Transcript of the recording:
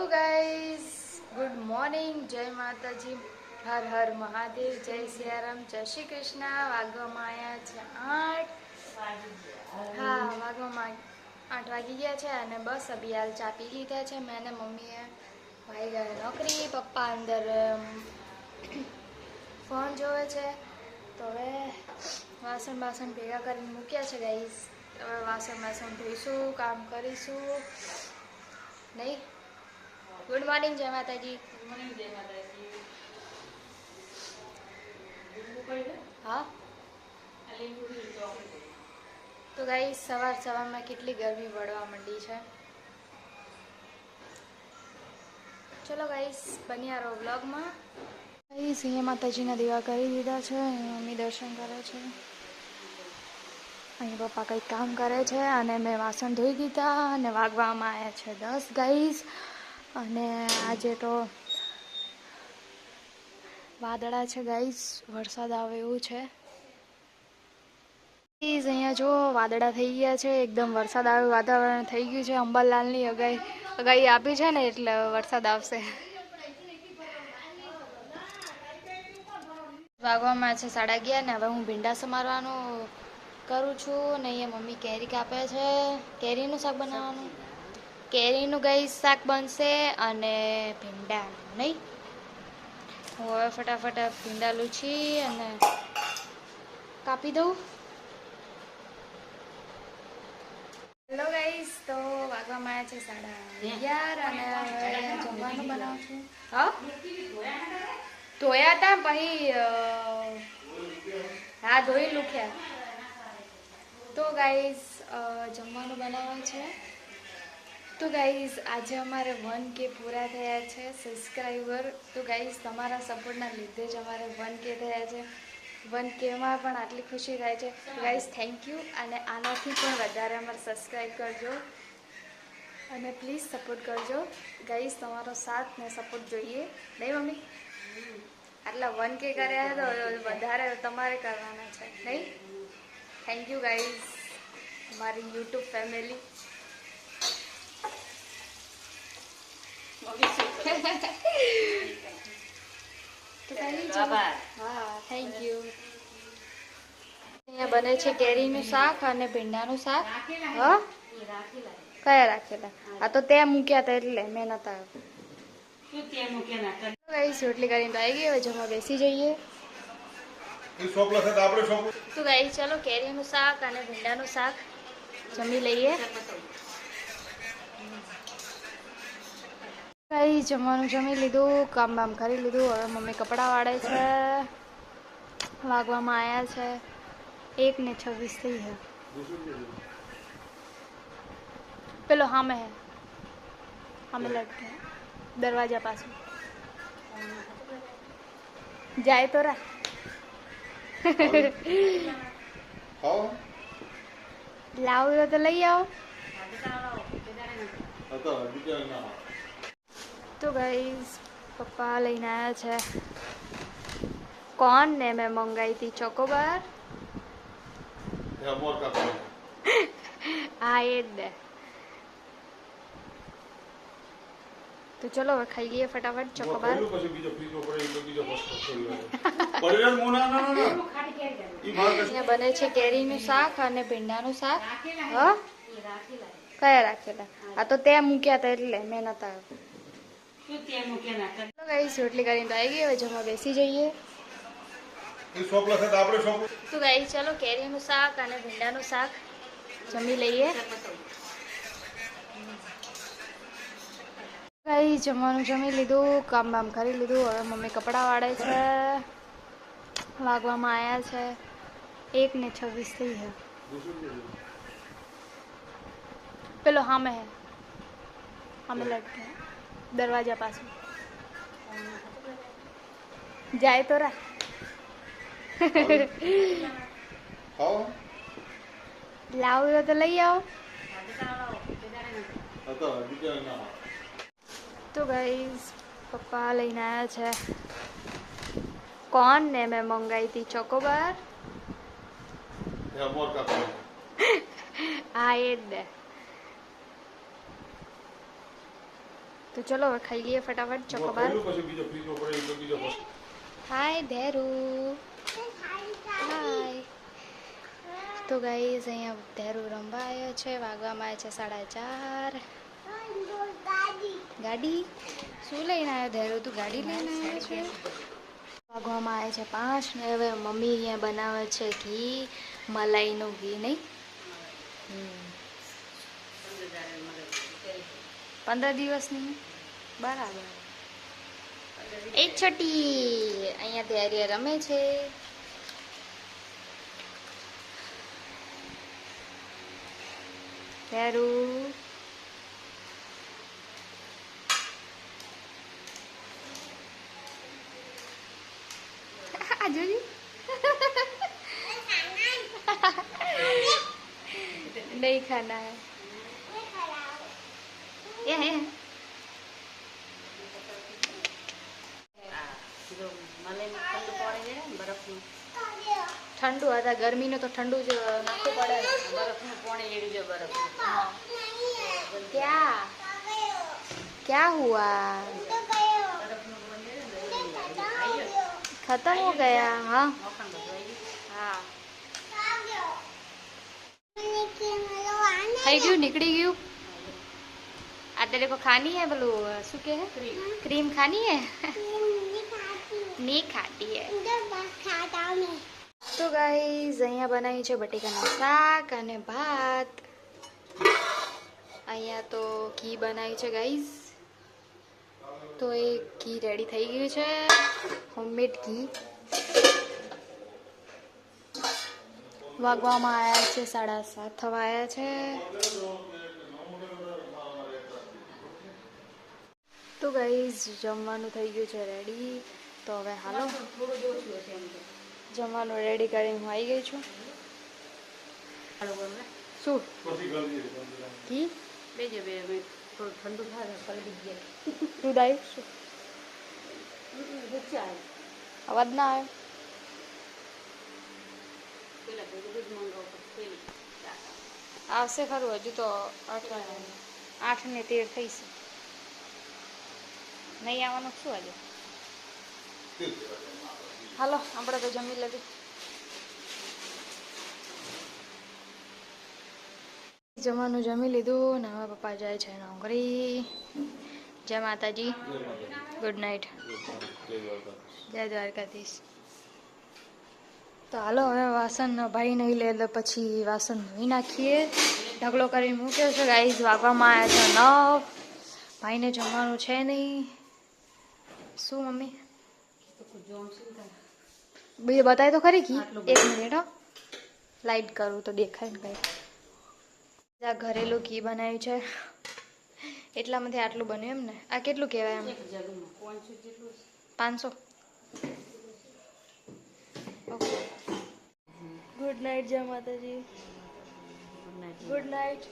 Guys, good morning, જય માતાજી, હર હર મહાદેવ, જય સિયારામ, જય શ્રી કૃષ્ણ. વાગવામાં આવ્યા છે 8. હા, વાગવામાં 8 વાગી ગયા છે અને બસ અભી હાલ ચા પી લીધા છે મેં અને મમ્મીએ. ભાઈ ગયા નોકરી, પપ્પા અંદર ફોન જોવે છે. તો હવે વાસણ ભેગા કરીને મૂક્યા છે ગાઈઝ. હવે વાસણ ધોઈશું, કામ કરીશું નહીં. ગુડ મોર્નિંગ, જય માતાજી. હા, તો ગાઈઝ સવારમાં કેટલી ગરમી પડવા માંડી છે. ચલો ગાઈઝ, બન્યા રહો બ્લોગમાં. ગાઈઝ અહીંયા માતાજીના દીવા કરી દીધા છે. અહીંયા મમ્મી દર્શન કરે છે, અહીં પપ્પા કંઈક કામ કરે છે અને મેં વાસણ ધોઈ દીધા અને વાગવામાં આવ્યા છે 10 ગાઈઝ. અને આજે તો વાદળા છે ગાઈઝ, વરસાદ આવે એવું છે. અહીંયા જો વાદળા થઈ ગયા છે, એકદમ વરસાદ આવે વાતાવરણ થઈ ગયું છે. અંબાલાલની અગાહી આપી છે ને, એટલે વરસાદ આવશે. વાગવામાં છે 11:30 ને હવે હું ભીંડા સમારવાનું કરું છું ને અહીંયા મમ્મી કેરી કાપે છે. કેરીનું શાક બનાવવાનું, કેરીનું ગાઈઝ શાક બનશે અને ભીંડાનું નહીં. હું હવે ફટાફટ ભીંડા લૂછી અને કાપી દઉં. હેલો ગાઈઝ, તો વાગવામાં આવ્યા છે 11:30 અને હવે જમવાનું બનાવું છું. હા, ધોયા હતા પછી હા ધોઈ લૂખ્યા. તો ગાઈઝ જમવાનું બનાવવાનું છે. તો ગાઈઝ આજે અમારે 1K પૂરા થયા છે સબસ્ક્રાઈબર. તો ગાઈઝ તમારા સપોર્ટના લીધે જ અમારે 1K થયા છે. 1Kમાં પણ આટલી ખુશી થાય છે. ગાઈઝ થેન્ક યુ, અને આનાથી પણ વધારે અમારે સબસ્ક્રાઈબ કરજો અને પ્લીઝ સપોર્ટ કરજો ગાઈઝ. તમારો સાથ ને સપોર્ટ જોઈએ નહીં મમ્મી? આટલા 1K કર્યા તો વધારે તમારે કરવાના છે નહીં? થેન્ક યુ ગાઈઝ, મારી યુટ્યુબ ફેમિલી. હા, થેન્ક યુ. અહીંયા બને છે કેરીનું શાક અને ભીંડાનું શાક. હા, કયા રાખેલા? આ તો ત્યાં મૂક્યા હતા એટલે મેં નતા. રોટલી કરીને તો આવી ગઈ, હવે જમવા બેસી જઈએ. તો ગાઈ ચાલો કેરીનું શાક અને ભીંડાનું શાક જમી લઈએ. ગાઈ જમવાનું જમી લીધું, કામ બામ કરી લીધું. હવે મમ્મી કપડાં વાળે છે. વાગવામાં આવ્યા છે 1:26 થઈ છે. પેલો હામે હે, હામે લટકે દરવાજા પાસે જાય તો રા. લાવ્યો તો લઈ આવો. તો ગાઈઝ પપ્પા લઈને આવ્યા છે કોણ ને મેં મંગાવી હતી ચોકોબાર. હા એ જ દે. તો ચલો હવે ખાઈ લઈએ ફટાફટ ચોકોબાર. અહીંયા બને છે કેરીનું શાક અને ભીંડાનું શાક. હા, કયા રાખેલા? આ તો ત્યાં મૂક્યા હતા એટલે મેં નતા. રોટલી કરીને તો આવી ગઈ, હવે જમવા બેસી જઈએ. તો ગાઈસ ચાલો કેરીનું શાક અને ભીંડાનું શાક જમી લઈએ. ગાઈસ જમવાનું જમી લીધું, કામ બામ કરી લીધું. હવે મમ્મી કપડાં વાળે છે. વાગવામાં આવ્યા છે 1:26 થઈ છે. પેલો હામે હે, હામે લટકે દરવાજા પાસે જાય તો રા. લાવ્યો તો લઈ આવો. તો ગાઈઝ પપ્પા લઈને આવ્યા છે કોણ ને મેં મંગાવી હતી ચોકોબાર. હા એ જ દે. તો ચલો હવે ખાઈ લઈએ ફટાફટ ચોકોબાર. હાય ધેરુ. હાય. તો ગાઈઝ અહીંયા ધેરુ રમવા આવ્યો છે. વાગવામાં આવ્યા છે 4:30. ગાડી શું લઈને આવ્યો ધેરુ? તું ગાડી લઈને આવ્યો છે? વાગવામાં આવે છે 5 ને હવે મમ્મી અહીંયા બનાવે છે ઘી, મલાઈનું ઘી. નહીં 15 દિવસની બરાબર. એક છોટી અહીંયા ધૈર્ય રમે છે. ધૈરુ આ જોજી नहीं खाना है ये है ठंडू आता गर्मी ने तो ठंडू जो नाखू पड़े बर्फ में पानी लेडी जो बर्फ क्या क्या हुआ खत्म हो गया हाँ हाँ થઈ ગયું નીકળી ગયું આ तेरे को खानी है बोलो શું કે है क्रीम खानी है नहीं खाती है तो गाइस અહીંયા બનાવી છે બટેકાનું શાક અને ભાત અહીંયા તો ઘી બનાવી છે ગાઈસ તો એ ઘી રેડી થઈ ગયું છે હોમમેડ ઘી વાગવામાં આવ્યા છે 7:30 થવા આવ્યા છે તો ગાઈઝ જમવાનું થઈ ગયું છે રેડી તો હવે હાલો જમવાનું રેડી કરીને હું આવી ગઈ છું શું ઘી ઠંડુ દૂધ આવ્યું શું અવાજ ના આવ્યો આવશે ખરું હજુ તો 8 ને 13 થઈ છે નહીં આવવાનું શું આજે હાલો આપણે તો જમી લીધું જમવાનું જમી લીધું ને હવે પપ્પા જાય છે નોકરી જય માતાજી ગુડ નાઇટ જય દ્વારકાધીશ તો હાલો હવે વાસણ ભાઈ નહીં લે એટલે પછી વાસણ ધોઈ નાખીએ ઢગલો કરીને મૂક્યો છે ગાઈઝ વાગવામાં આવ્યા છે 9 ભાઈને જમવાનું છે નહીં શું મમ્મી બીજું બતાય તો ખરી ઘી 1 મિનિટ હો લાઈટ કરું તો દેખાય ને કંઈ આ ઘરેલું ઘી બનાવ્યું છે એટલામાંથી આટલું બન્યું એમ ને આ કેટલું કહેવાય એમ 500 ઓકે ગુડ નાઇટ જય માતાજી ગુડ નાઇટ